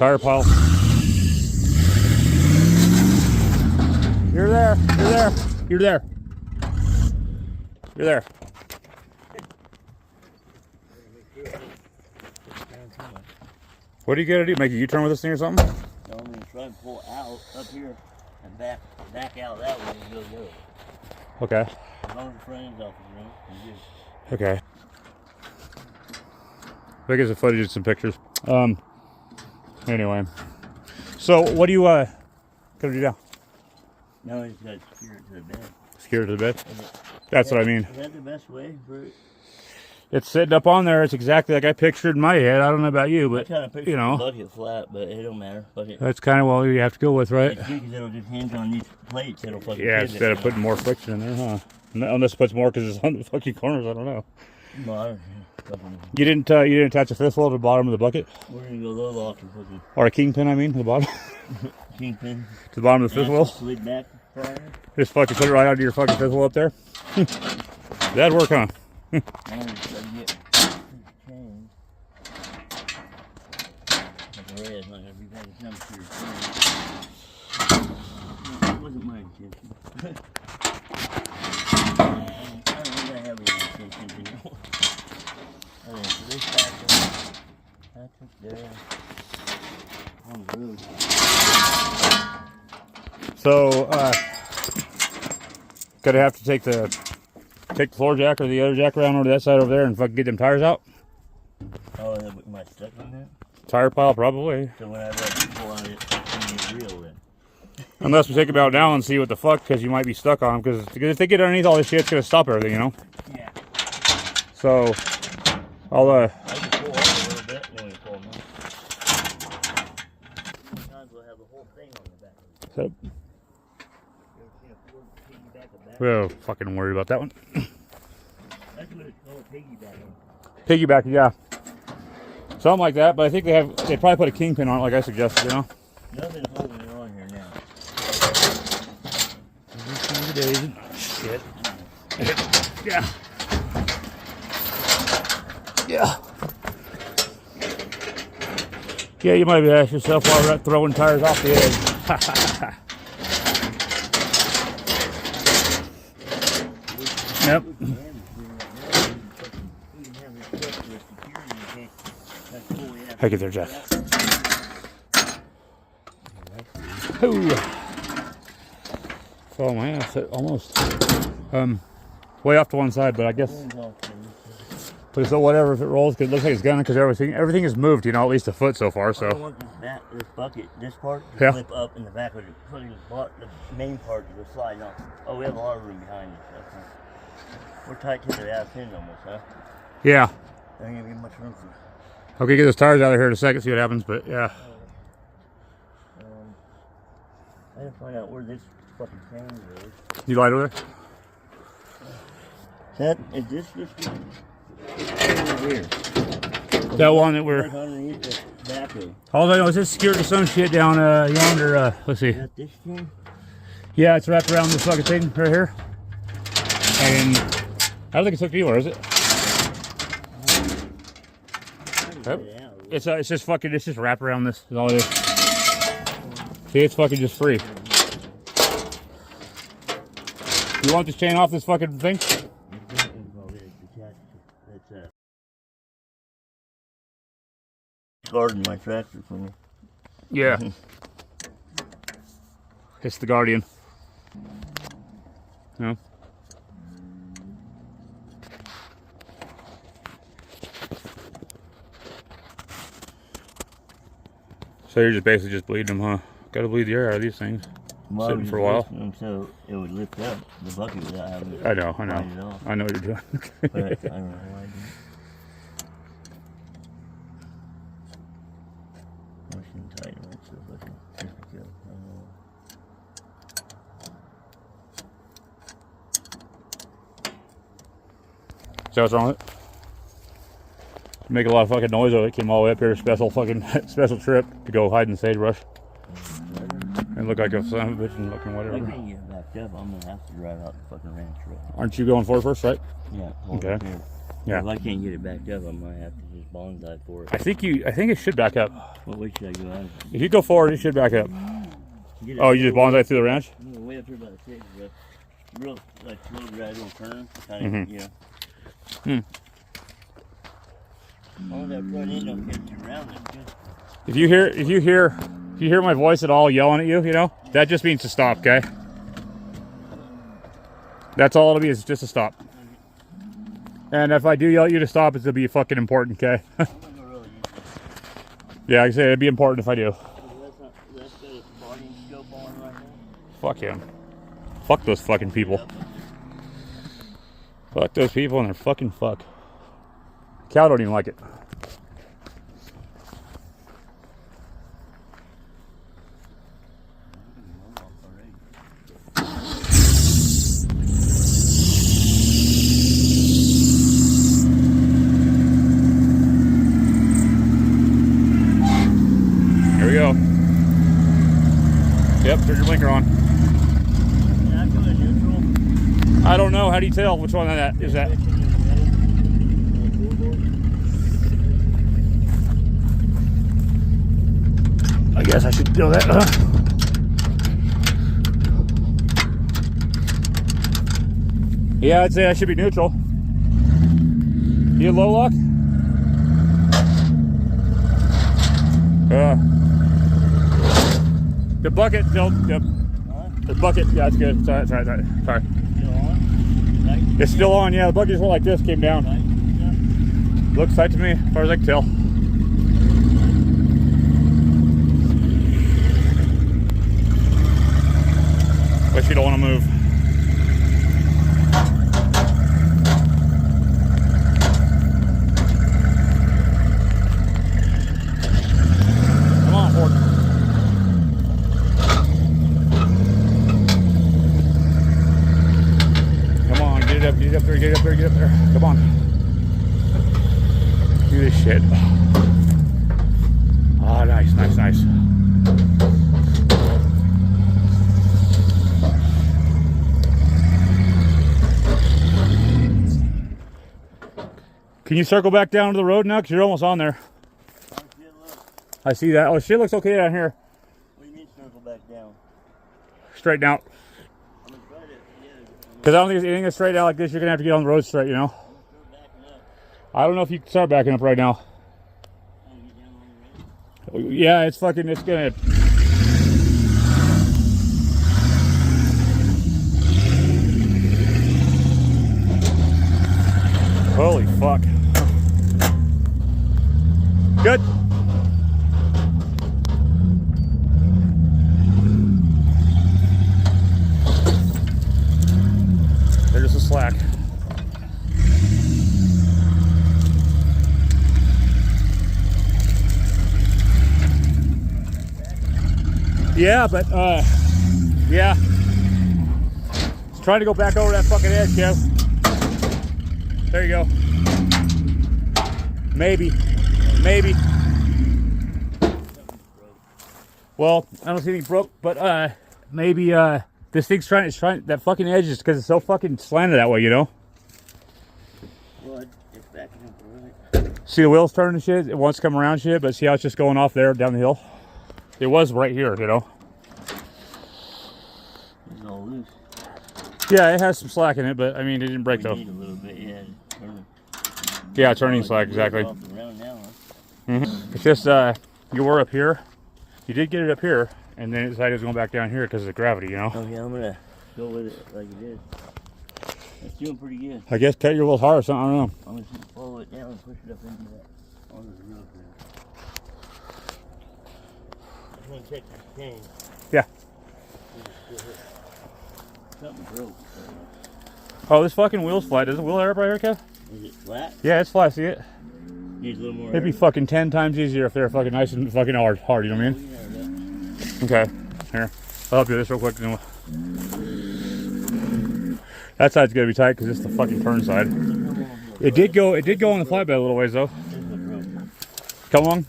tire pile. You're there. You're there. You're there. You're there. What are you gonna do? Make a U-turn with this thing or something? No, I'm gonna try and pull out up here and back out that way and go. Okay. As long as the front end's off the road, I'm good. Okay. I get some footage and some pictures. Anyway. So what do you gonna do now? No, he's got to secure it to the bed. Secure it to the bed? That's what I mean. Is that the best way for it? It's sitting up on there. It's exactly like I pictured in my head. I don't know about you, but you know, the bucket flat, but it don't matter. Bucket. That's kind of what you have to go with, right? Because it'll just hinge on these plates. It'll fucking. Yeah, instead of putting more friction in there, huh? Unless it puts more because it's on the fucking corners. I don't know. No, you didn't attach a fifth wheel to the bottom of the bucket? We're gonna go low lock and fucking. Or a kingpin, I mean, to the bottom. Kingpin. To the bottom of the fifth wheel. Slid back. Just fucking put it right onto your fucking fifth wheel up there. That'd work, huh? It wasn't my intention. I don't really have any intentions anymore. Okay, so this back that's up there on the road. So, gonna have to take the floor jack or the other jack around over to that side over there and fucking get them tires out. Oh, am I stuck on that? Tire pile, probably. So when I let people on it, it's gonna be real then. Unless we take them out now and see what the fuck, because you might be stuck on them. Because if they get underneath all this shit, it's gonna stop everything, you know. Yeah. So, I'll I can pull up a little bit and then we pull them out. Sometimes we'll have the whole thing on the back. So, we'll fucking worry about that one. That's what it's called, piggybacking. Piggyback, yeah. Something like that, but I think they probably put a kingpin on it like I suggested, you know? Nothing's holding it on here now. Shit. Yeah. Yeah. Yeah, you might be asking yourself why we're throwing tires off the edge. Yep. Take it there, Jeff. Ooh. Fall my ass almost. Way off to one side, but I guess. But so whatever if it rolls, because it looks like it's gonna, because everything is moved, you know, at least a foot so far. So. I want this bucket, this part, to flip up in the back of it, putting the main part to the slide. No. Oh, we have a lot of room behind us. Okay. We're tight to the ass end almost, huh? Yeah. There ain't gonna be much room for. Okay, get those tires out of here in a second, see what happens, but yeah. I didn't find out where this fucking chain is. You light over there? Is this over here? That one that we're. Right underneath the backhoe. All I know is it's secured to some shit down yonder. Let's see. Is that this chain? Yeah, it's wrapped around this fucking thing right here. And I don't think it's hooked anywhere, is it? Yep. It's just fucking. It's just wrapped around this. Is all it is. See, it's fucking just free. You want this chain off this fucking thing? Guarding my tractor for me. Yeah. It's the Guardian. No. So you're just basically just bleeding them, huh? Gotta bleed the air out of these things. Well, sitting for a while. So it would lift up the bucket without having to. I know. I know what you're doing. But I don't know why I didn't. Pushing tight on it so fucking difficult. So what's wrong with it? Make a lot of fucking noise over it. Came all the way up here, special trip to go hide in sagebrush. And look like a son of a bitch and looking whatever. I can't get backed up. I'm gonna have to drive out the fucking ranch road. Aren't you going for it first, right? Yeah. Okay. Yeah. If I can't get it backed up, I might have to just bonsai for it. I think it should back up. What way should I go out? If you go forward, it should back up. Oh, you just bonsai through the ranch? Way up here by the six, real like slow gradual turn, kind of, you know. All that front end don't get you around it. If you hear my voice at all yelling at you, you know, that just means to stop, okay? That's all it'll be, is just a stop. And if I do yell at you to stop, it's gonna be fucking important, okay? Yeah, like I say, it'd be important if I do. Fuck him. Fuck those fucking people. Fuck those people and their fucking fuck. Cow don't even like it. Here we go. Yep, turn your blinker on. I don't know. How do you tell which one that is that? I guess I should know that. Yeah, I'd say I should be neutral. You low lock? The bucket, yep. The bucket, yeah, it's good. Sorry. Still on? Right? It's still on, yeah. The bucket just went like this, came down. Right? Yeah. Looks tight to me, as far as I can tell. But you don't want to move. Come on, Ford. Come on, get it up there. Come on. Do this shit. Oh, nice. Can you circle back down to the road now? Because you're almost on there. I see that. Oh, shit looks okay down here. What do you mean circle back down? Straighten out. Because I don't think there's anything that's straight out like this. You're going to have to get on the road straight, you know? I don't know if you can start backing up right now. Yeah, it's going to... Holy fuck. Good. There's a slack. Yeah, but yeah. Just trying to go back over that fucking edge, Kev. There you go. Maybe. Well, I don't see anything broke, but maybe this thing's trying that fucking edge is because it's so fucking slanted that way, you know? Well, it's backing up a little bit. See the wheels turning and shit? It wants to come around shit, but see how it's just going off there down the hill? It was right here, you know? It's all loose. Yeah, it has some slack in it, but I mean, it didn't break though. Need a little bit, yeah. Yeah, turning slack, exactly. Off the ground now, huh? It's just, you were up here. You did get it up here, and then it decided it was going back down here because of the gravity, you know? Oh, yeah, I'm going to go with it like it is. It's doing pretty good. I guess cut your wheels hard or something, I don't know. I'm going to follow it down and push it up into that. On the roof there. I'm going to check the chain. Yeah. Something broke. Oh, this fucking wheel's flat. Does the wheel air up right here, Kev? Is it flat? Yeah, it's flat, see it? Needs a little more It'd be air. fucking 10 times easier if they're fucking nice and fucking hard, you know what I mean? Okay, here. I'll help you with this real quick. That side's gonna be tight because it's the fucking turn side. It did go on the flatbed a little ways though. Come along.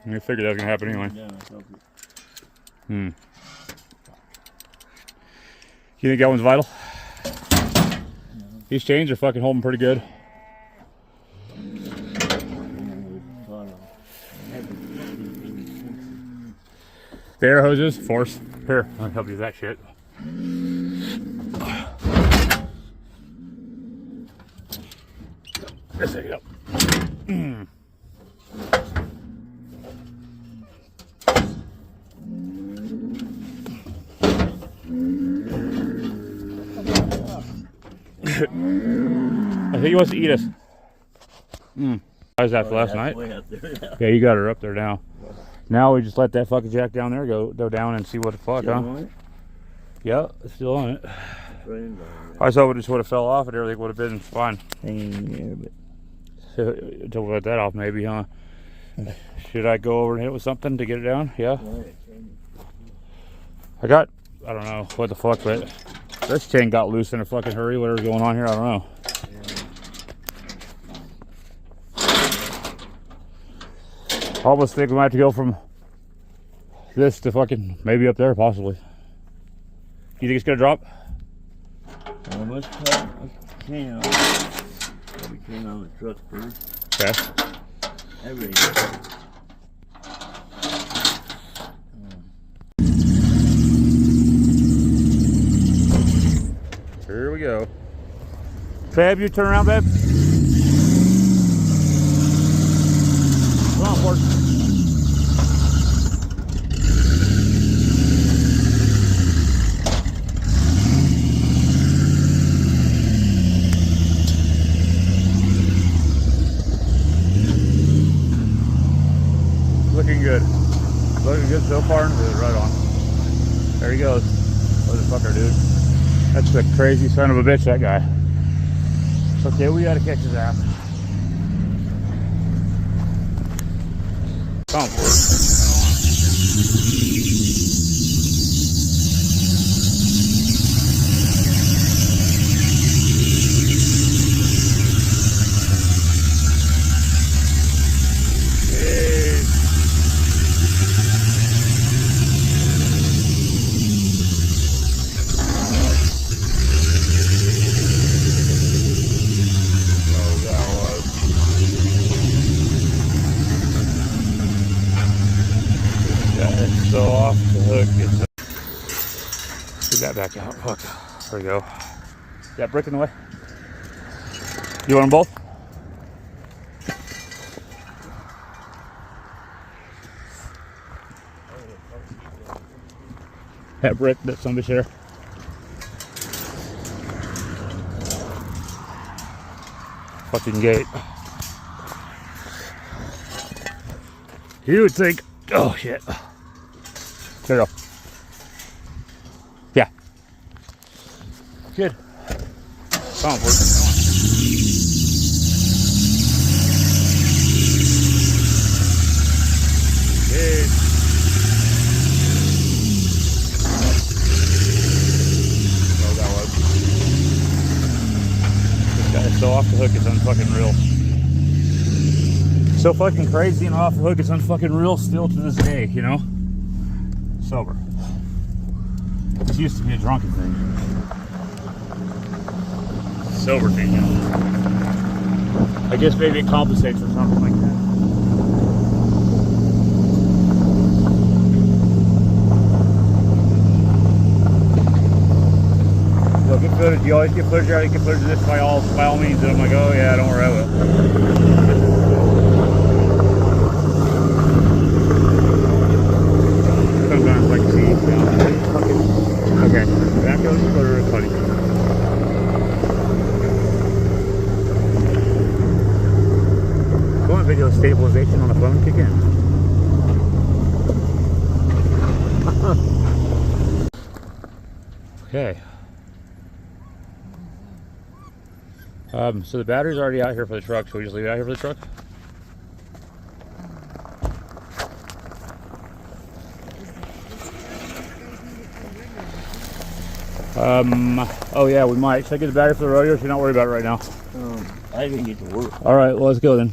I figured that was gonna happen anyway. You think that one's vital? These chains are fucking holding pretty good. The air hoses, force. Here, I'll help you with that shit. There you go. I think he wants to eat us. How was that for last night? Yeah, you got her up there now. Now we just let that fucking jack down there go down and see what the fuck, huh? Yeah, it's still on it. I thought it just would have fell off and everything would have been fine. Hanging in the air, but To let that off maybe, huh? Should I go over and hit it with something to get it down? Yeah. I don't know what the fuck, but this chain got loose in a fucking hurry. Whatever's going on here, I don't know. I almost think we might have to go from this to fucking maybe up there, possibly. You think it's gonna drop? Let's chain on. Probably chain on the truck first. Okay. Everything. Here we go. Fab, you turn around, babe. Come on, Ford. Looking good. Looking good so far. Right on. There he goes. Motherfucker, dude. That's the crazy son of a bitch, that guy. Okay, we gotta catch his ass. Come on, Ford. So off the hook. Get that back out. Fuck. There we go. Is that brick in the way? You want them both? That brick, that son of a share. Fucking gate. You would think, oh shit. There you go. Yeah. Good. Come on, boy. Good. Oh, that was. This guy is so off the hook, it's unfucking real. So fucking crazy and off the hook, it's unfucking real still to this day, you know? Sober. This used to be a drunken thing. Sober thing, you know. I guess maybe it compensates for something like that. Well, get footage. You always get footage out. You get footage of this by all means. And I'm like, oh yeah, don't worry about it. Sometimes like see, okay, back goes the quarter of funny. Go on, video stabilization on the phone, kick in. Okay. So the battery's already out here for the truck, so we just leave it out here for the truck? Oh yeah, we might. Should I get the battery for the rodeo? Should not worry about it right now. I didn't get to work. Alright, well let's go then.